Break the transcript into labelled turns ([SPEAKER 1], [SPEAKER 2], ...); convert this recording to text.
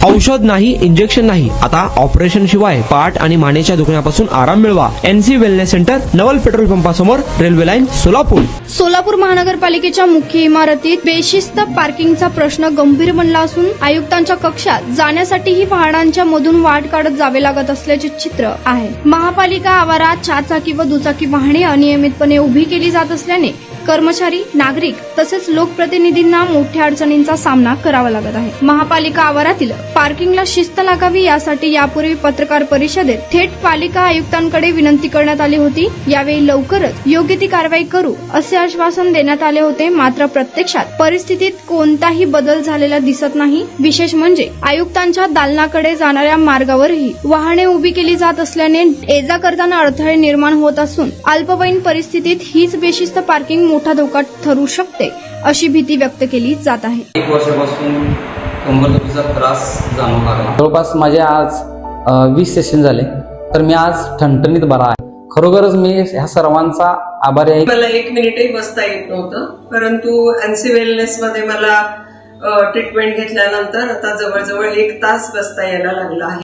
[SPEAKER 1] औषध नाही, इंजेक्शन नाही, आता ऑपरेशन शिवाय पाठ आणि मानेच्या दुखण्यापासून आराम मिळवा. NC wellness centre, Naval petrol पंपासमोर, रेल्वे लाईन, सोलापूर.
[SPEAKER 2] सोलापूर महानगरपालिकेच्या मुख्य इमारतीत बेशिस्त पार्किंगचा प्रश्न गंभीर बनला असून आयुक्तांच्या कक्षात जाण्यासाठीही वाहनांच्या मधून वाट काढत जावे लागत असल्याचे चित्र आहे. महापालिका आवारात चारचाकी व दुचाकी वाहने अनियमितपणे उभी केली जात असल्याने कर्मचारी, नागरिक तसेच लोकप्रतिनिधींना मोठ्या अडचणींचा सामना करावा लागत आहे. महापालिका आवारातील पार्किंगला शिस्त लागावी यासाठी यापूर्वी पत्रकार परिषदेत थेट पालिका आयुक्तांकडे विनंती करण्यात आली होती. यावेळी लवकरच योग्य ती कारवाई करू असे आश्वासन देण्यात आले होते. मात्र प्रत्यक्षात परिस्थितीत कोणताही बदल झालेला दिसत नाही. विशेष म्हणजे आयुक्तांच्या दालनाकडे जाणाऱ्या मार्गावरही वाहने उभी केली जात असल्याने ये जा करताना अडथळे निर्माण होत असून अल्पवयीन परिस्थितीत हीच बेशिस्त पार्किंग मोठा धोका ठरू शकते अशी भीती व्यक्त केली जात आहे.
[SPEAKER 3] 1 वर्षापासून कंबरदुखीचा त्रास जाणवू लागला.
[SPEAKER 4] जवळपास माझे आज 20 सेशन झाले, तर मी आज ठणठणीत बरा आहे. खरोखरच मी ह्या सर्वांचा आभारी आहे.
[SPEAKER 5] मला 1 मिनिटही बसता येत नव्हतं, परंतु NC वेलनेस मध्ये मला ट्रीटमेंट घेतल्यानंतर आता जवळजवळ 1 तास बसता यायला लागला आहे.